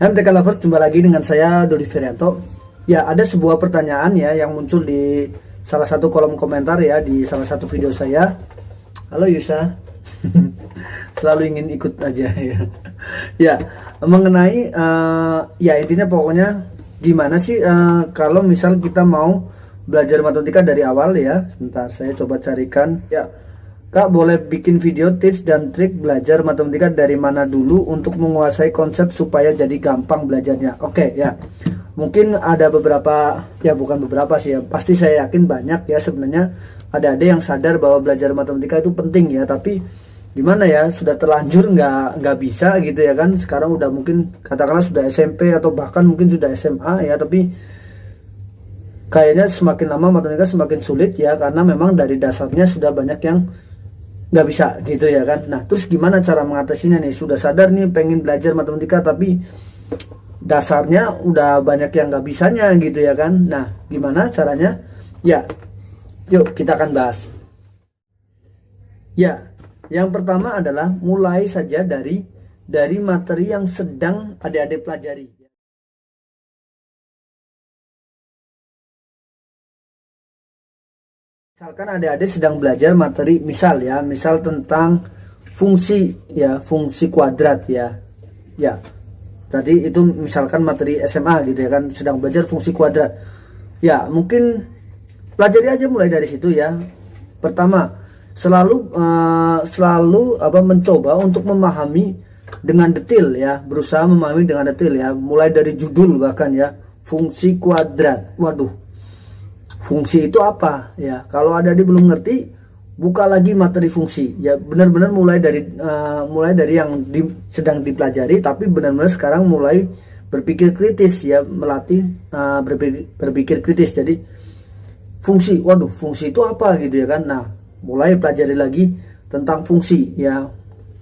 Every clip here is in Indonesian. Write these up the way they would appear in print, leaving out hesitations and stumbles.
MTK Lovers, jumpa lagi dengan saya Dodi Ferianto. Ya, ada sebuah pertanyaan ya yang muncul di salah satu kolom komentar ya di salah satu video saya. Halo Yusa. Selalu ingin ikut aja ya. Ya, mengenai ya intinya pokoknya gimana sih kalau misal kita mau belajar matematika dari awal ya. Sebentar, saya coba carikan ya. Kak, boleh bikin video tips dan trik belajar matematika dari mana dulu untuk menguasai konsep supaya jadi gampang belajarnya. Oke ya, mungkin ada beberapa, ya bukan beberapa sih ya, pasti saya yakin banyak ya sebenarnya ada yang sadar bahwa belajar matematika itu penting ya, tapi gimana ya, sudah terlanjur nggak bisa gitu ya kan. Sekarang udah mungkin katakanlah sudah SMP atau bahkan mungkin sudah SMA ya, tapi kayaknya semakin lama matematika semakin sulit ya, karena memang dari dasarnya sudah banyak yang nggak bisa gitu ya kan. Nah terus gimana cara mengatasinya nih? Sudah sadar nih pengen belajar matematika tapi dasarnya udah banyak yang nggak bisanya gitu ya kan. Nah gimana caranya? Ya yuk kita akan bahas. Ya, yang pertama adalah mulai saja dari materi yang sedang adik-adik pelajari. Misalkan adik-adik sedang belajar materi misal tentang fungsi ya, fungsi kuadrat ya. Ya. Berarti itu misalkan materi SMA gitu ya kan, sedang belajar fungsi kuadrat. Ya, mungkin pelajari aja mulai dari situ ya. Pertama, selalu mencoba untuk memahami dengan detail ya, berusaha memahami dengan detail ya, mulai dari judul bahkan ya, fungsi kuadrat. Waduh, fungsi itu apa ya? Kalau adik belum ngerti, buka lagi materi fungsi ya, benar-benar mulai dari yang sedang dipelajari, tapi benar-benar sekarang mulai berpikir kritis ya, melatih berpikir kritis. Jadi fungsi, waduh fungsi itu apa gitu ya kan. Nah mulai pelajari lagi tentang fungsi ya,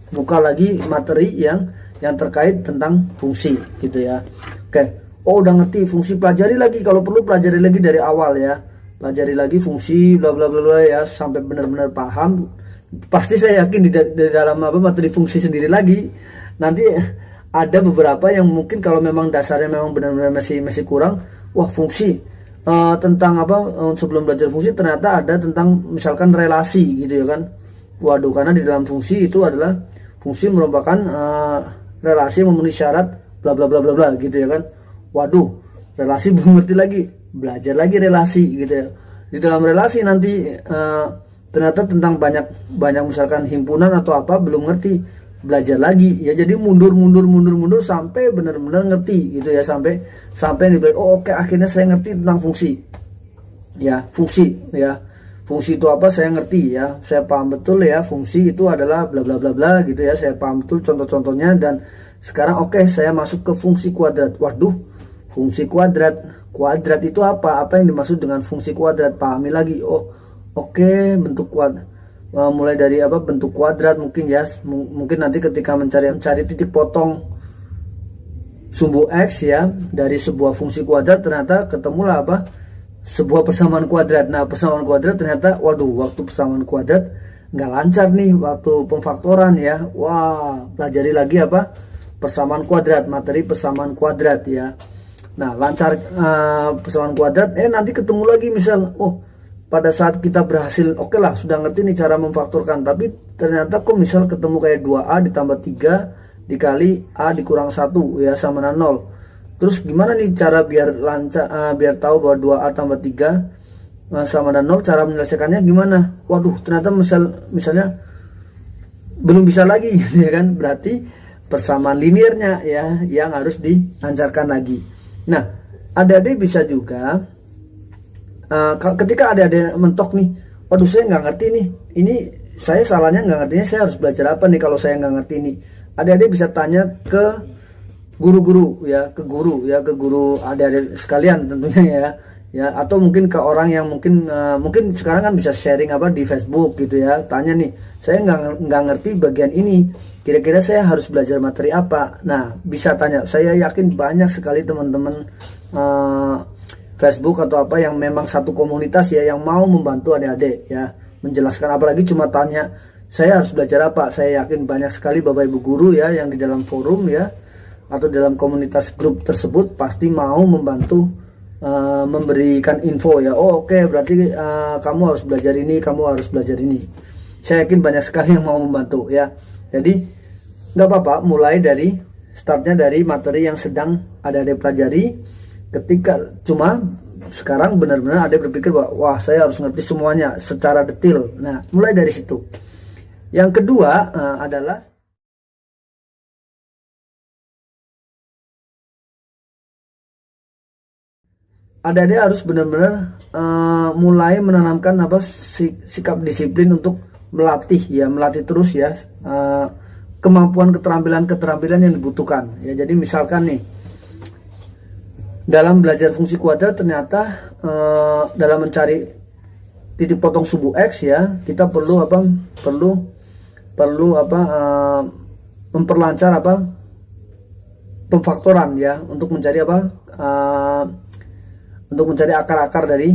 buka lagi materi yang terkait tentang fungsi gitu ya. Oke, oh udah ngerti fungsi, pelajari lagi, kalau perlu pelajari lagi dari awal ya, pelajari lagi fungsi bla bla bla ya sampai benar-benar paham. Pasti saya yakin di dalam materi fungsi sendiri lagi nanti ada beberapa yang mungkin kalau memang dasarnya memang benar-benar masih kurang. Wah fungsi tentang sebelum belajar fungsi ternyata ada tentang misalkan relasi gitu ya kan. Waduh, karena di dalam fungsi itu adalah fungsi merupakan relasi yang memenuhi syarat bla bla bla bla bla gitu ya kan. Waduh, relasi belum ngerti lagi, belajar lagi relasi gitu ya. Di dalam relasi nanti ternyata tentang banyak misalkan himpunan atau apa belum ngerti, belajar lagi ya. Jadi mundur sampai benar-benar ngerti gitu ya, sampai nih, oh oke, akhirnya saya ngerti tentang fungsi ya. Fungsi itu apa saya ngerti ya, saya paham betul ya, fungsi itu adalah bla bla bla bla gitu ya, saya paham betul contoh-contohnya. Dan sekarang oke, saya masuk ke fungsi kuadrat. Waduh, fungsi kuadrat itu apa yang dimaksud dengan fungsi kuadrat, pahami lagi. Oh oke, bentuk kuadrat, mulai dari bentuk kuadrat mungkin ya, mungkin nanti ketika mencari titik potong sumbu x ya dari sebuah fungsi kuadrat, ternyata ketemulah sebuah persamaan kuadrat. Nah persamaan kuadrat ternyata, waduh, waktu persamaan kuadrat nggak lancar nih waktu pemfaktoran ya. Wah, pelajari lagi persamaan kuadrat, materi persamaan kuadrat ya. Nah lancar persamaan kuadrat, nanti ketemu lagi misal, oh pada saat kita berhasil, oke lah sudah ngerti nih cara memfaktorkan, tapi ternyata kok misal ketemu kayak 2A ditambah 3 dikali A dikurang 1 ya sama dengan 0. Terus gimana nih cara biar lancar, biar tahu bahwa 2A tambah 3 sama dengan 0, cara menyelesaikannya gimana? Waduh, ternyata misalnya belum bisa lagi ya kan. Berarti persamaan linearnya ya yang harus dilancarkan lagi. Nah, adik-adik bisa juga ketika adik-adik mentok nih, waduh saya nggak ngerti nih, ini saya salahnya nggak ngertinya, saya harus belajar apa nih kalau saya nggak ngerti ini. Adik-adik bisa tanya ke guru-guru ya, ke guru adik-adik sekalian tentunya ya, atau mungkin ke orang yang mungkin sekarang kan bisa sharing di Facebook gitu ya. Tanya nih, saya nggak ngerti bagian ini, kira-kira saya harus belajar materi apa. Nah bisa tanya, saya yakin banyak sekali teman-teman Facebook atau yang memang satu komunitas ya yang mau membantu adik-adik ya menjelaskan. Apalagi cuma tanya saya harus belajar apa, saya yakin banyak sekali bapak ibu guru ya yang di dalam forum ya atau dalam komunitas grup tersebut pasti mau membantu memberikan info ya. Oh oke, berarti kamu harus belajar ini, kamu harus belajar ini. Saya yakin banyak sekali yang mau membantu ya. Jadi nggak apa-apa, mulai dari startnya dari materi yang sedang ada pelajari. Ketika cuma sekarang benar-benar ada berpikir bahwa wah saya harus ngerti semuanya secara detail. Nah mulai dari situ. Yang kedua adalah adik-adik harus benar-benar mulai menanamkan sikap disiplin untuk melatih terus ya kemampuan keterampilan yang dibutuhkan ya. Jadi misalkan nih dalam belajar fungsi kuadrat ternyata dalam mencari titik potong subu X ya, kita perlu memperlancar pemfaktoran ya untuk mencari akar-akar dari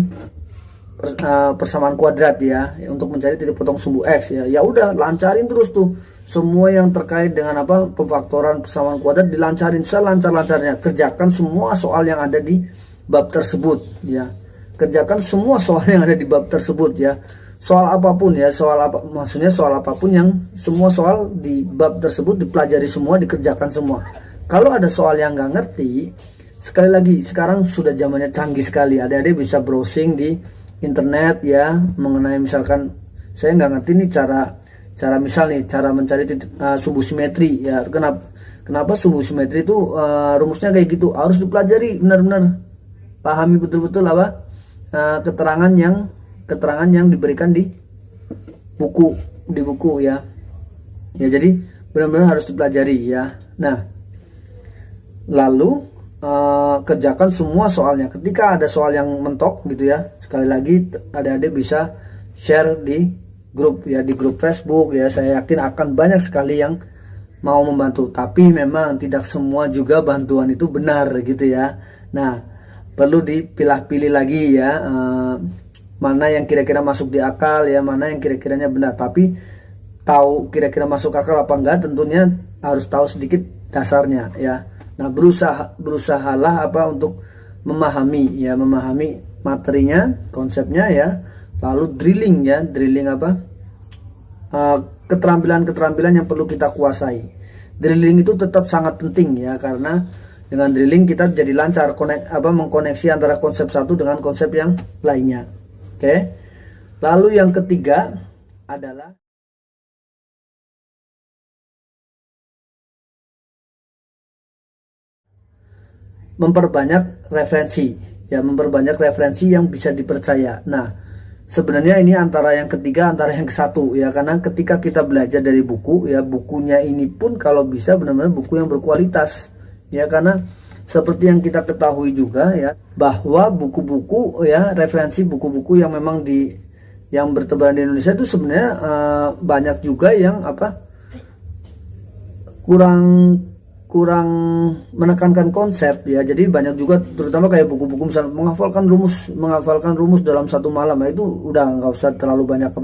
persamaan kuadrat ya, untuk mencari titik potong sumbu X ya. Ya udah lancarin terus tuh semua yang terkait dengan pemfaktoran persamaan kuadrat, dilancarin selancar-lancarnya. Kerjakan semua soal yang ada di bab tersebut ya. Kerjakan semua soal yang ada di bab tersebut ya. Soal apapun ya, maksudnya soal apapun yang semua soal di bab tersebut dipelajari semua, dikerjakan semua. Kalau ada soal yang nggak ngerti, sekali lagi sekarang sudah zamannya canggih sekali, adik-adik bisa browsing di internet ya mengenai misalkan saya nggak ngerti nih cara mencari sumbu simetri ya. Kenapa sumbu simetri itu rumusnya kayak gitu, harus dipelajari benar-benar, pahami betul-betul keterangan yang diberikan di buku ya. Ya jadi benar-benar harus dipelajari ya. Nah lalu kerjakan semua soalnya. Ketika ada soal yang mentok gitu ya, sekali lagi adik-adik bisa share di grup ya, di grup Facebook ya. Saya yakin akan banyak sekali yang mau membantu, tapi memang tidak semua juga bantuan itu benar gitu ya. Nah perlu dipilah-pilih lagi ya, mana yang kira-kira masuk di akal ya, mana yang kira-kiranya benar. Tapi tahu kira-kira masuk akal apa enggak tentunya harus tahu sedikit dasarnya ya. Nah berusahalah untuk memahami materinya, konsepnya ya, lalu drilling keterampilan yang perlu kita kuasai. Drilling itu tetap sangat penting ya, karena dengan drilling kita jadi lancar mengkoneksi antara konsep satu dengan konsep yang lainnya. Oke. Lalu yang ketiga adalah memperbanyak referensi yang bisa dipercaya. Nah sebenarnya ini antara yang ketiga antara yang kesatu ya, karena ketika kita belajar dari buku ya, bukunya ini pun kalau bisa benar-benar buku yang berkualitas ya, karena seperti yang kita ketahui juga ya, bahwa buku-buku ya, referensi buku-buku yang memang yang bertebaran di Indonesia itu sebenarnya banyak juga yang kurang menekankan konsep ya. Jadi banyak juga, terutama kayak buku-buku misalnya menghafalkan rumus dalam satu malam ya, itu udah nggak usah terlalu banyak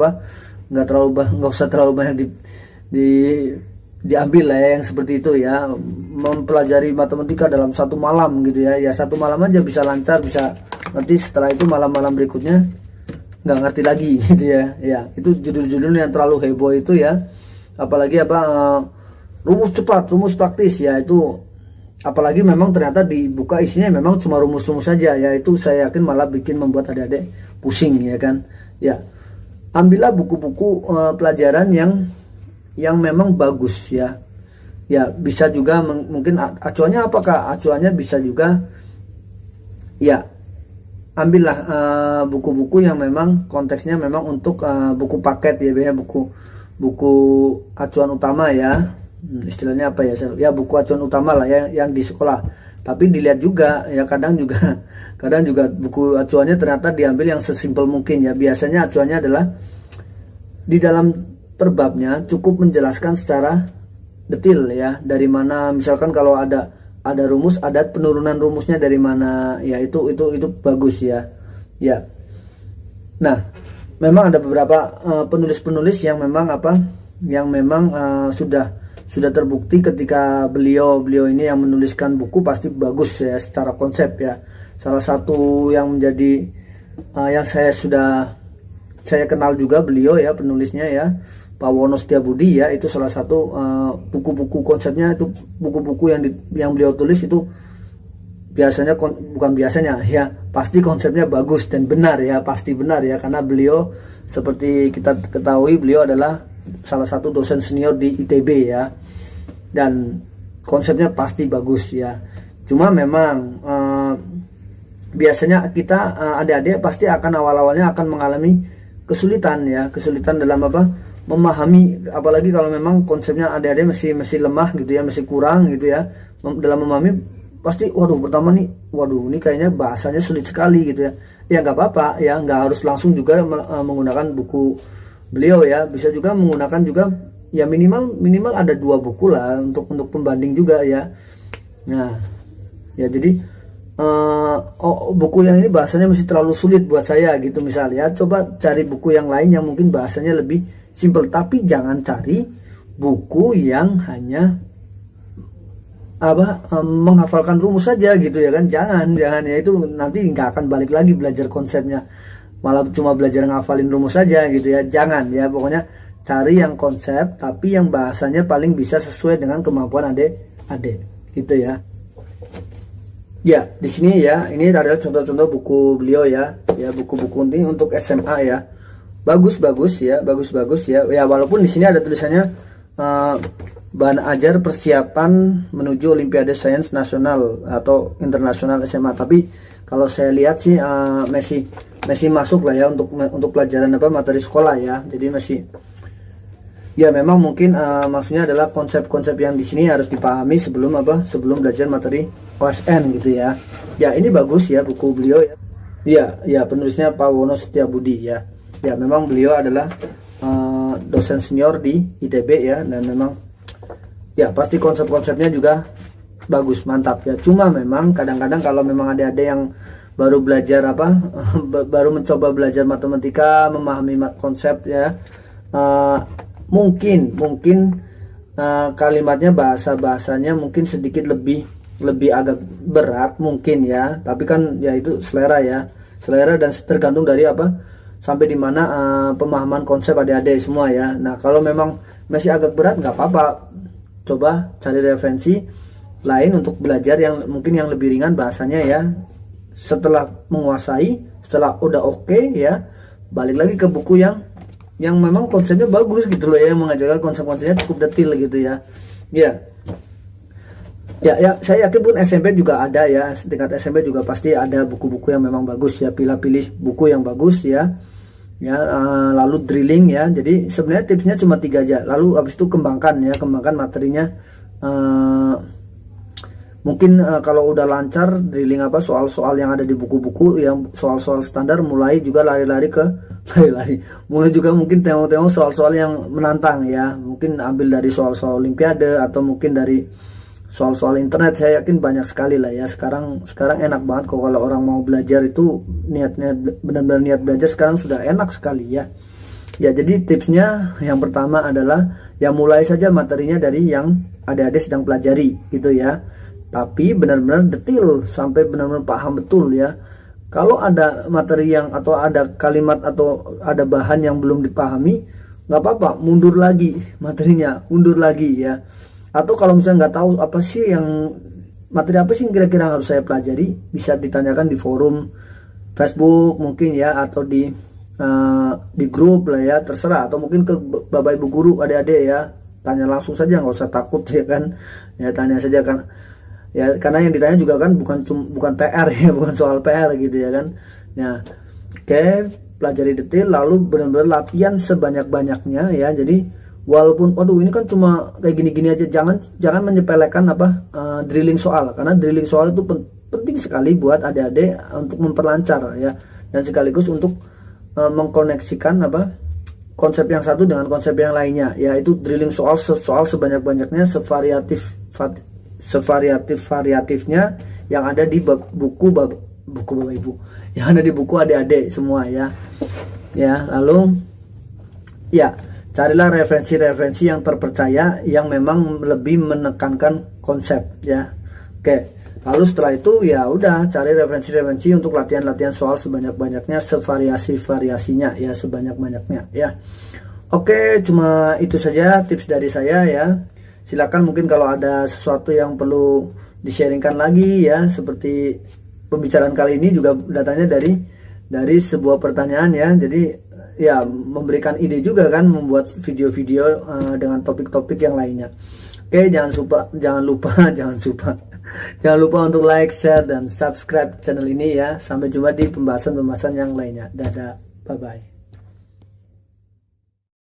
diambil lah ya, yang seperti itu ya. Mempelajari matematika dalam satu malam gitu ya, satu malam aja bisa lancar, bisa ngerti. Setelah itu malam-malam berikutnya nggak ngerti lagi gitu ya. Itu judul-judul yang terlalu heboh itu ya, apalagi rumus cepat, rumus praktis ya, itu apalagi memang ternyata dibuka isinya memang cuma rumus-rumus saja ya, itu saya yakin malah membuat adik-adik pusing ya kan ya. Ambillah buku-buku pelajaran yang memang bagus ya. Bisa juga mungkin acuannya apakah acuannya bisa juga ya, ambillah buku-buku yang memang konteksnya memang untuk buku paket ya, biasanya buku acuan utama ya, istilahnya ya, buku acuan utama lah ya yang di sekolah. Tapi dilihat juga ya, kadang juga buku acuannya ternyata diambil yang sesimpel mungkin ya. Biasanya acuannya adalah di dalam perbabnya cukup menjelaskan secara detail ya, dari mana misalkan kalau ada rumus, ada penurunan rumusnya dari mana ya, itu bagus ya. Nah memang ada beberapa penulis-penulis yang memang sudah sudah terbukti ketika beliau ini yang menuliskan buku pasti bagus ya secara konsep ya. Salah satu yang menjadi yang saya kenal juga beliau ya, penulisnya ya, Pak Wono Setiabudi ya, itu salah satu buku-buku konsepnya itu, buku-buku yang beliau tulis itu biasanya bukan biasanya ya, pasti konsepnya bagus dan benar ya, pasti benar ya, karena beliau seperti kita ketahui beliau adalah salah satu dosen senior di ITB ya, dan konsepnya pasti bagus ya. Cuma memang biasanya kita adik-adik pasti akan awal-awalnya akan mengalami kesulitan ya, kesulitan dalam memahami, apalagi kalau memang konsepnya adik-adik masih lemah gitu ya, masih kurang gitu ya dalam memahami. Pasti pertama nih, ini kayaknya bahasanya sulit sekali gitu ya. Ya nggak apa-apa ya, nggak harus langsung juga menggunakan buku beliau ya, bisa juga menggunakan juga ya, minimal ada 2 buku lah untuk pembanding juga ya. Nah ya, jadi buku yang ini bahasanya masih terlalu sulit buat saya gitu misalnya, coba cari buku yang lain yang mungkin bahasanya lebih simple. Tapi jangan cari buku yang hanya menghafalkan rumus saja gitu ya kan, jangan ya, itu nanti nggak akan balik lagi belajar konsepnya, malah cuma belajar ngafalin rumus saja gitu ya. Jangan ya, pokoknya cari yang konsep tapi yang bahasanya paling bisa sesuai dengan kemampuan adik gitu ya. Ya, di sini ya, ini adalah contoh-contoh buku beliau ya, buku-buku ini untuk SMA ya, bagus ya, bagus ya. Ya walaupun di sini ada tulisannya bahan ajar persiapan menuju Olimpiade Sains Nasional atau Internasional SMA, tapi kalau saya lihat sih masih masuk lah ya untuk pelajaran materi sekolah ya. Jadi masih ya, memang mungkin maksudnya adalah konsep-konsep yang di sini harus dipahami sebelum belajar materi OSN gitu ya. Ya ini bagus ya buku beliau ya. Ya penulisnya Pak Wono Setiabudi ya. Ya memang beliau adalah dosen senior di ITB ya, dan memang ya pasti konsep-konsepnya juga bagus, mantap ya. Cuma memang kadang-kadang kalau memang adik-adik yang baru belajar baru mencoba belajar matematika, memahami konsep ya, mungkin kalimatnya, bahasanya mungkin sedikit lebih agak berat mungkin ya. Tapi kan ya itu selera dan tergantung dari sampai di mana pemahaman konsep adik-adik semua ya. Nah kalau memang masih agak berat nggak apa-apa, coba cari referensi lain untuk belajar yang mungkin yang lebih ringan bahasanya ya. Setelah menguasai, setelah udah oke ya, balik lagi ke buku yang memang konsepnya bagus gitu loh ya, yang mengajarkan konsep-konsepnya cukup detail gitu ya. Ya, saya yakin pun SMP juga ada ya, tingkat SMP juga pasti ada buku-buku yang memang bagus ya. Pilih buku yang bagus ya. Lalu drilling ya. Jadi sebenarnya tipsnya cuma 3 aja. Lalu habis itu kembangkan materinya. Mungkin kalau udah lancar drilling soal-soal yang ada di buku-buku, yang soal-soal standar, mulai juga mulai juga mungkin tengok-tengok soal-soal yang menantang ya. Mungkin ambil dari soal-soal olimpiade atau mungkin dari soal-soal internet. Saya yakin banyak sekali lah ya. Sekarang enak banget kok kalau orang mau belajar itu, niatnya benar-benar niat belajar sekarang sudah enak sekali ya. Ya jadi tipsnya yang pertama adalah ya mulai saja materinya dari yang adik-adik sedang pelajari gitu ya. Tapi benar-benar detail sampai benar-benar paham betul ya. Kalau ada materi atau ada kalimat atau ada bahan yang belum dipahami, nggak apa-apa, mundur lagi materinya, mundur lagi ya. Atau kalau misalnya nggak tahu materi apa sih kira-kira harus saya pelajari, bisa ditanyakan di forum Facebook mungkin ya, atau di grup lah ya, terserah. Atau mungkin ke bapak ibu guru adik-adik ya, tanya langsung saja, nggak usah takut ya kan ya, tanya saja kan ya, karena yang ditanya juga kan bukan PR ya, bukan soal PR gitu ya kan ya. Oke, pelajari detail, lalu benar-benar latihan sebanyak-banyaknya ya. Jadi walaupun ini kan cuma kayak gini-gini aja, jangan menyepelekan drilling soal, karena drilling soal itu penting sekali buat adik-adik untuk memperlancar ya, dan sekaligus untuk mengkoneksikan konsep yang satu dengan konsep yang lainnya, yaitu drilling soal sebanyak-banyaknya, sevariatif-variatifnya yang ada di buku Bapak Ibu, yang ada di buku adik-adik semua ya. Lalu ya carilah referensi-referensi yang terpercaya yang memang lebih menekankan konsep ya. Oke, lalu setelah itu ya udah cari referensi-referensi untuk latihan-latihan soal sebanyak-banyaknya, sevariasi-variasinya ya, sebanyak-banyaknya ya. Oke, cuma itu saja tips dari saya ya. Silakan mungkin kalau ada sesuatu yang perlu di-sharingkan lagi ya, seperti pembicaraan kali ini juga datanya dari sebuah pertanyaan ya. Jadi ya memberikan ide juga kan membuat video-video dengan topik-topik yang lainnya. Oke, jangan lupa untuk like, share dan subscribe channel ini ya. Sampai jumpa di pembahasan-pembahasan yang lainnya. Dadah, bye bye.